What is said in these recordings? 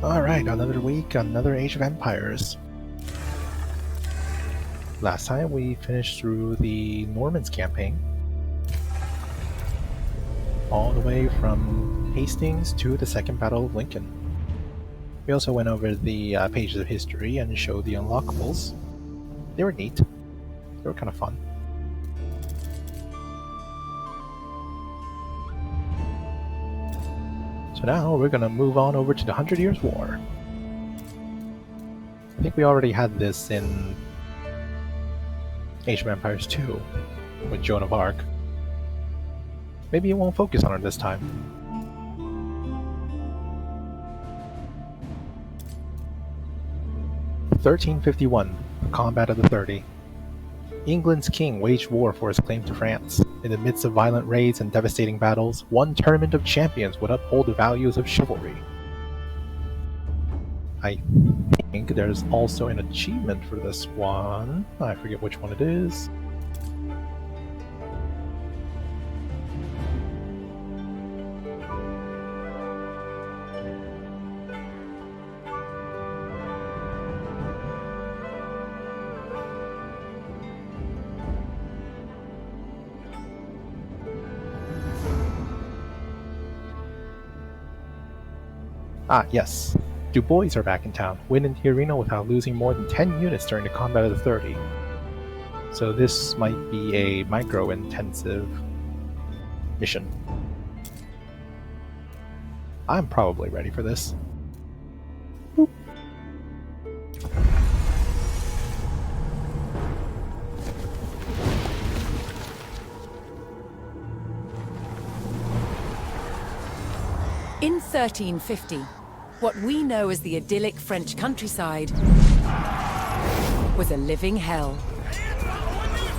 Alright, another week, another Age of Empires. Last time we finished through the Normans campaign. All the way from Hastings to the Second Battle of Lincoln. We also went over the pages of history and showed the unlockables. They were neat. They were kind of fun. So now we're gonna move on over to the 100 Years' War. I think we already had this in Age of Empires 2 with Joan of Arc. Maybe it won't focus on her this time. (1351) Combat of the 30. England's king waged war for his claim to France. In the midst of violent raids and devastating battles, one tournament of champions would uphold the values of chivalry. I think there's also an achievement for this one. I forget which one it is. Ah, yes. Du Bois are back in town, winning the arena without losing more than 10 units during the Combat of the 30. So this might be a micro-intensive mission. I'm probably ready for this. Boop. In 1350, what we know as the idyllic French countryside was a living hell.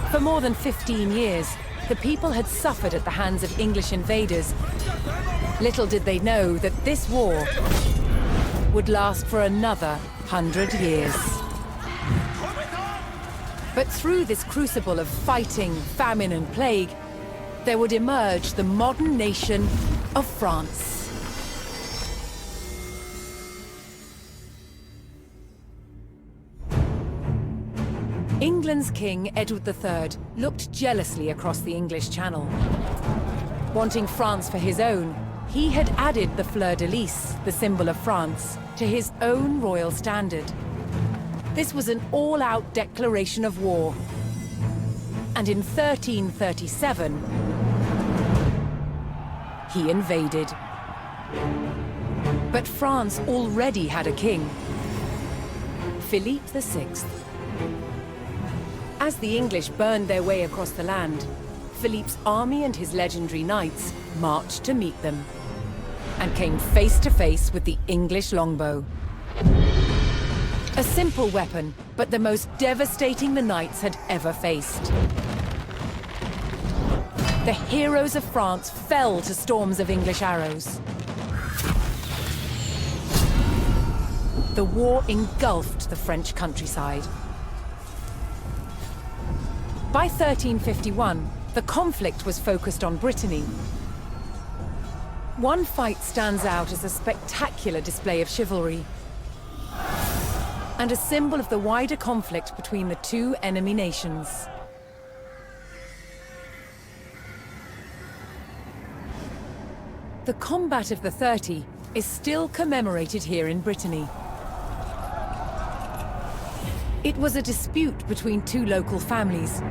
For more than 15 years, the people had suffered at the hands of English invaders. Little did they know that this war would last for another 100 years. But through this crucible of fighting, famine and plague, there would emerge the modern nation of France. England's King Edward III looked jealously across the English Channel. Wanting France for his own, he had added the fleur-de-lis, the symbol of France, to his own royal standard. This was an all-out declaration of war. And in 1337, he invaded. But France already had a king, Philippe VI. As the English burned their way across the land, Philippe's army and his legendary knights marched to meet them, and came face to face with the English longbow. A simple weapon, but the most devastating the knights had ever faced. The heroes of France fell to storms of English arrows. The war engulfed the French countryside. By 1351, the conflict was focused on Brittany. One fight stands out as a spectacular display of chivalry, and a symbol of the wider conflict between the two enemy nations. The Combat of the 30 is still commemorated here in Brittany. It was a dispute between two local families.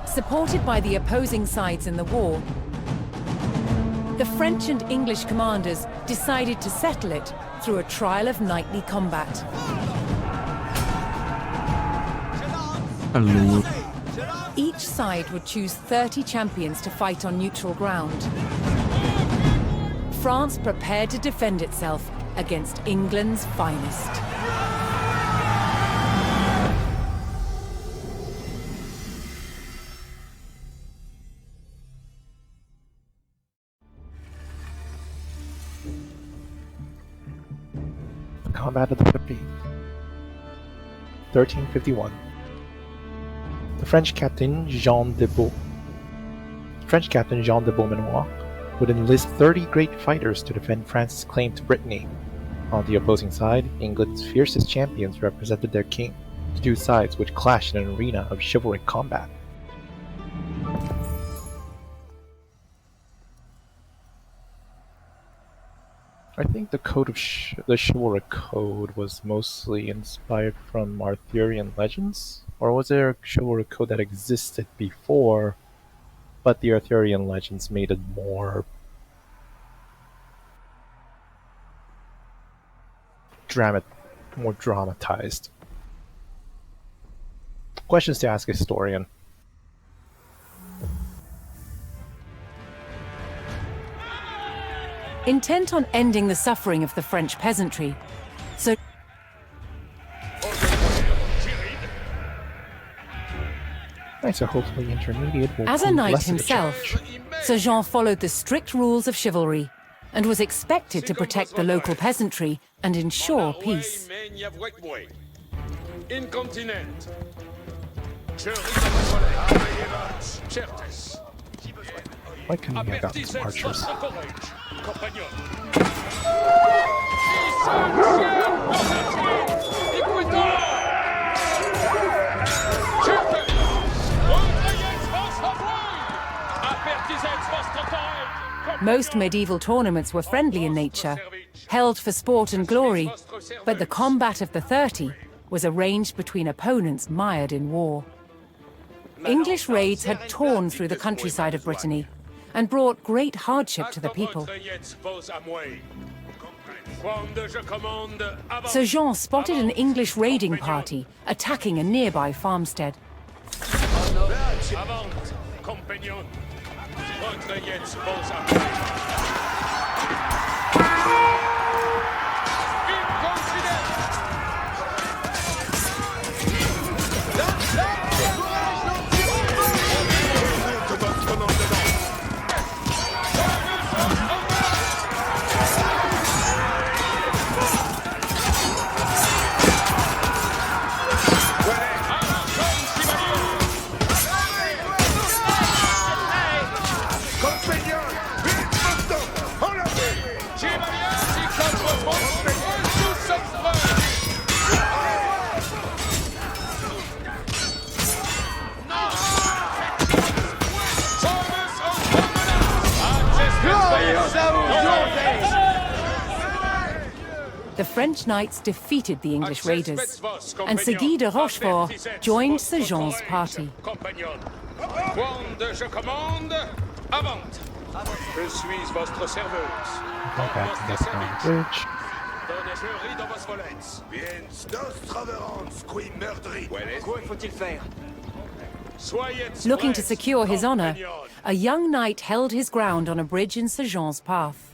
Supported by the opposing sides in the war, the French and English commanders decided to settle it through a trial of knightly combat. Hello. Each side would choose 30 champions to fight on neutral ground. France prepared to defend itself against England's finest. Combat of the 30. 1351. The French captain Jean de Beaumanoir would enlist 30 great fighters to defend France's claim to Brittany. On the opposing side, England's fiercest champions represented their king, the two sides which clashed in an arena of chivalric combat. I think the code of the chivalric code was mostly inspired from Arthurian legends, or was there a chivalric code that existed before, but the Arthurian legends made it more dramatized? Questions to ask a historian. Intent on ending the suffering of the French peasantry, so So hopefully intermediate will as a prove knight less of a himself, challenge. Sir Jean followed the strict rules of chivalry and was expected to protect the local peasantry and ensure peace. Why couldn't we have gotten some archers? Most medieval tournaments were friendly in nature, held for sport and glory, but the combat of the 30 was arranged between opponents mired in war. English raids had torn through the countryside of Brittany and brought great hardship to the people. Sir Jean spotted an English raiding party attacking a nearby farmstead. The French knights defeated the English raiders, and Sir Guy de Rochefort joined Sir Jean's party. Go back and get on the bridge. Looking to secure his honor, a young knight held his ground on a bridge in Sir Jean's path.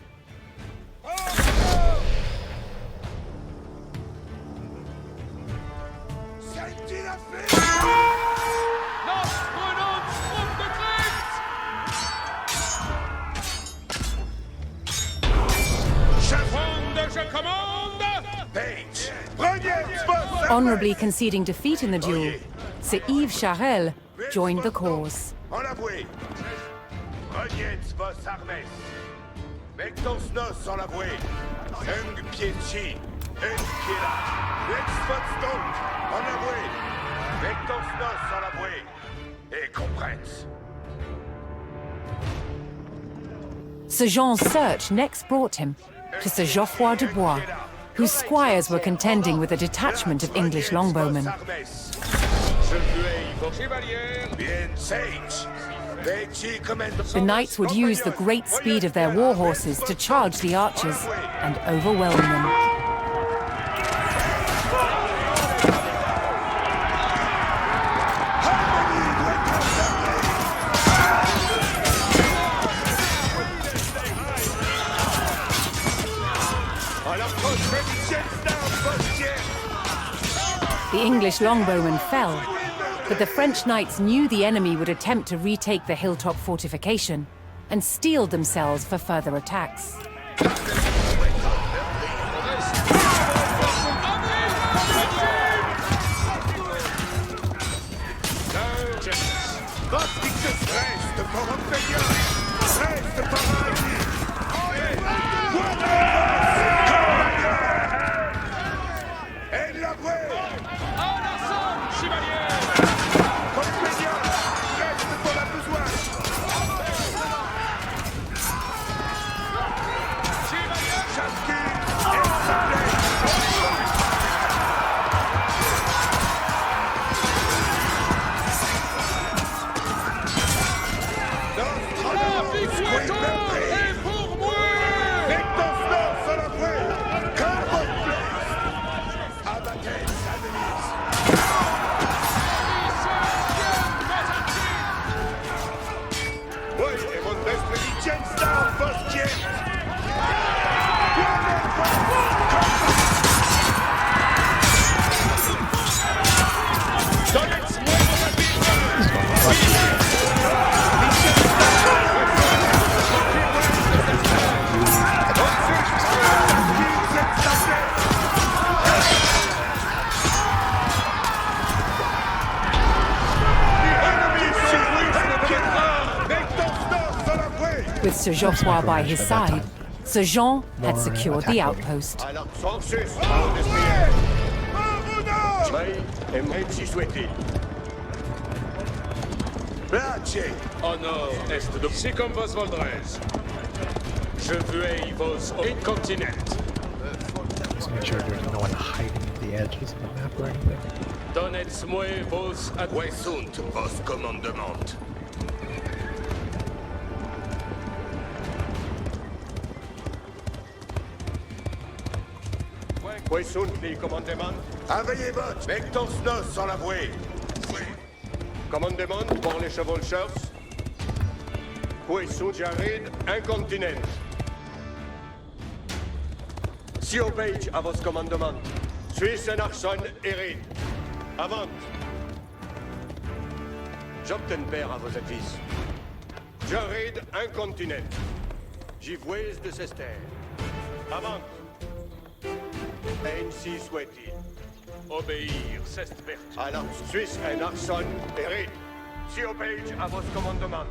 Honorably conceding defeat in the duel, Sir Yves Charel joined the cause. Sir Jean's search next brought him to Sir Geoffroy de Bois, whose squires were contending with a detachment of English longbowmen. The knights would use the great speed of their war horses to charge the archers and overwhelm them. The English longbowmen fell, but the French knights knew the enemy would attempt to retake the hilltop fortification and steeled themselves for further attacks. Sir Geoffroy by his micromanagement that side, time. Sir Jean had More secured the attacking. outpost. À l'ordre Francis, au destrier. Prêt et même si souhaité. Place. Au nord-est de Sycombos Voldrez. Je veux vos incontinent. Just make sure there's no one hiding at the edges of the map or anything. Donnez-moi vos Où sont vos commandements? Où sont les commandements? Aveillez votre, vectors nos sans l'avouer. Commandement pour les chevaucheurs. Où sont Jared, incontinent. Si au page à vos commandements. Suisse et Arson, Erid. Avant. J'obtiens père à vos advices. Jared, incontinent. Givouez de Sester. Avant. Ainsi souhaite-t-il. obéir, c'est vert. Alors, Suisse et Arson, Erid. Si au page à vos commandements.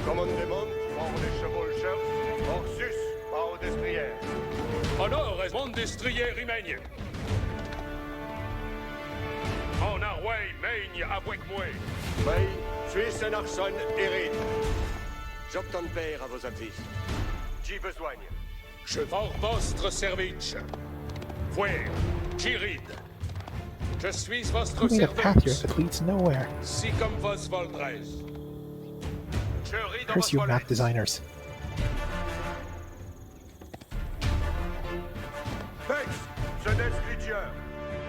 Commandement pour les chevaucheurs. Orsus, par au destrier. Honor est mon destrier rimagne. Mon arway maigne avec moi. Oui, Suisse et Arson, Erid. J'obtiens père à vos advices. J'y besoin. Je for votre service. Fuer, Girid. Je suis votre Putting a path here service. that leads nowhere. Si comme vos Voldrez. Je ris dans Curse vos you, map volets. designers. Vex, jeunesse Lydieur.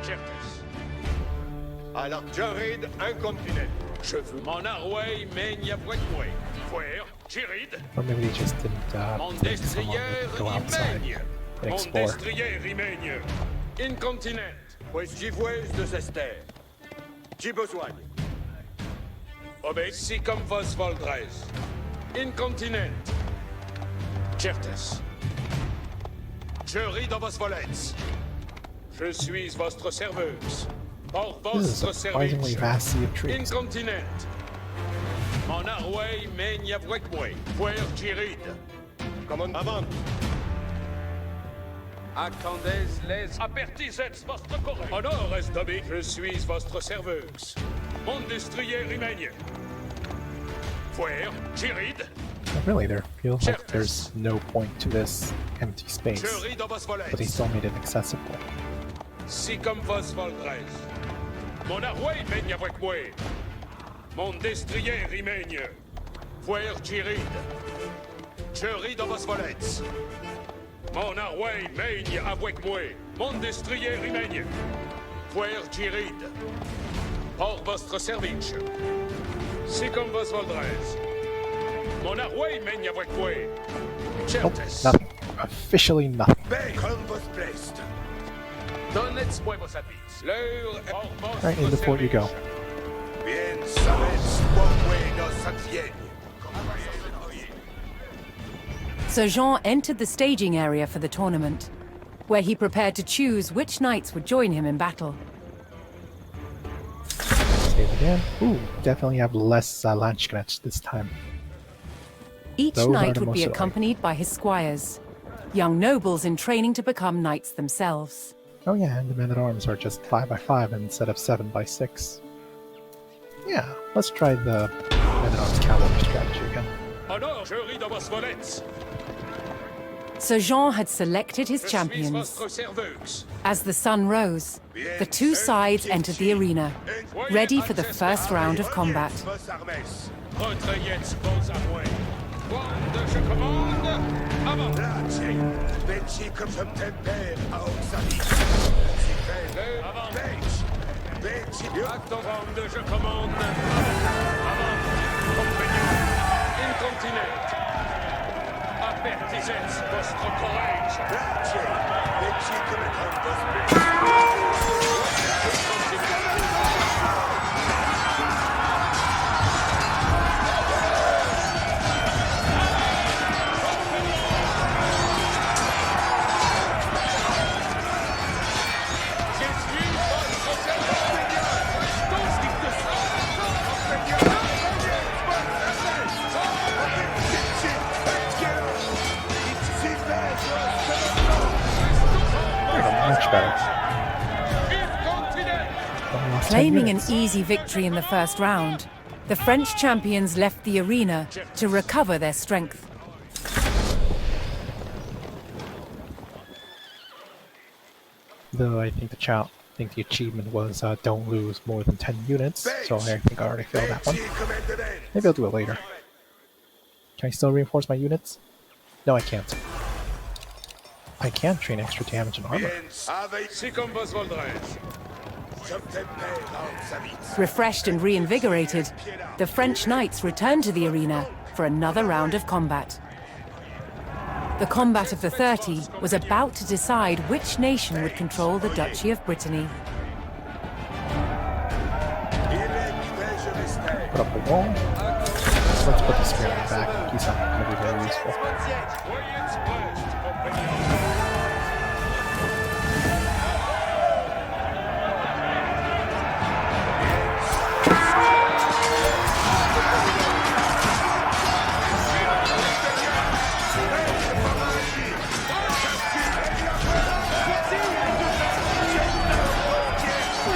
Certes. Alors, Jared, incontinent. Je veux mon arway maigne avec moi. Fuer, Girid. Or maybe they just didn't Mon think someone destrier would go outside rimagne. and Mon explore. destrier rimagne. Incontinent. Pues Givouez de Sester. J'y besoin. Obéis si comme vos Voldrez. Incontinent. Certes. Je ris dans vos volets. Je suis votre serveuse. Pour This is a votre surprisingly service. vast sea of trees. Incontinent. Mon arway maigne avec moi. Fuer Girid. Commande avant. Attendez les apertisez votre corée. Honor est d'obé. Je suis votre serveuse. Mon destrier rimagne. Fuer Girid. Really, there feels like there's no point to this empty space, Je ris dans vos but they volets. still made it accessible. Si comme vos Voldrez. Mon arway maigne avec moi. Mon destrier rimagne. Fuer Girid. Je ris dans vos volets. Mon arway maigne avec moi. Mon destrier rimagne. Fuer Girid. Pour votre service. Si comme vos Voldrez. Mon arway maigne avec moi. Nope, Certes. nothing. Officially nothing. Comme vos blessed. Donnez-moi vos avis. L'heure est pour votre Right, in the fort you go. service. Bien savez, Wagway nos advienne. Sir Jean entered the staging area for the tournament, where he prepared to choose which knights would join him in battle. Save again. Ooh, definitely have less Landsknechts this time. Each Those are knight the would be most accompanied by his squires, young nobles in training to become knights themselves. Oh yeah, and the men-at-arms are just 5x5 instead of 7x6. Yeah, let's try the men-at-arms cavalry strategy again. Honor, je ris dans vos volets. Sir Jean had selected his Je suis champions. votre serveuse. As the sun rose, the two sides entered the arena, ready for the first round of combat. Vos armes. Retrayez vos arway. Wande, je commande. Avant. Place. Benji comme je père à Oxali. Avant. Benji. Acte wande, je commande. Avant. Compagnon. Incontinent. Apertisez votre courage. Benji comme vos blessed. Je suis votre serveur. much better. Only lost 10 Claiming an units. easy victory in the first round, the French champions left the arena to recover their strength. Though I think the achievement was don't lose more than 10 units, so I think I already failed that one. Maybe I'll do it later. Can I still reinforce my units? No, I can't. I can train extra damage and armor. Si comme vos voldrez. Refreshed and reinvigorated, the French knights returned to the arena for another round of combat. The combat of the 30 was about to decide which nation would control the Duchy of Brittany. Put up a wall. Let's put the spearman back. He's not going to be very useful.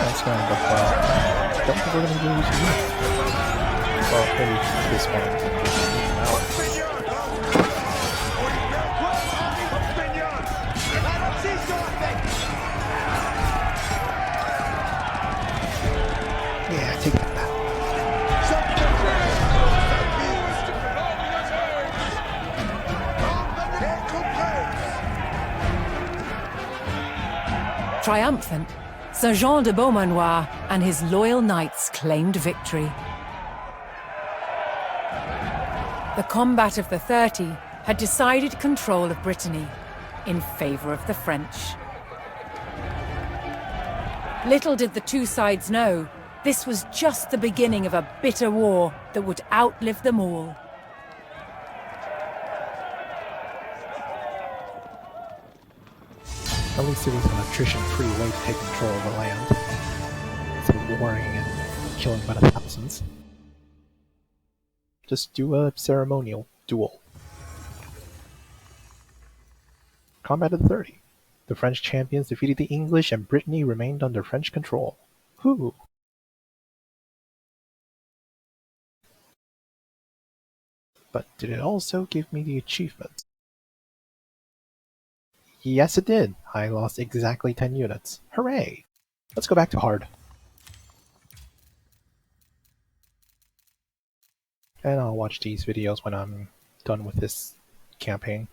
It's going to go well. Don't think we're going to lose you. Well, maybe this one. Yeah, take that back. Triumphant, Sir Jean de Beaumanoir and his loyal knights claimed victory. The combat of the 30 had decided control of Brittany in favour of the French. Little did the two sides know, this was just the beginning of a bitter war that would outlive them all. At least it was an attrition-free way to take control of the land. Instead of warring and killing by the thousands. Just do a ceremonial duel. Combat of the 30. The French champions defeated the English and Brittany remained under French control. Whoo! But did it also give me the achievements? Yes, it did. I lost exactly 10 units. Hooray! Let's go back to hard. And I'll watch these videos when I'm done with this campaign.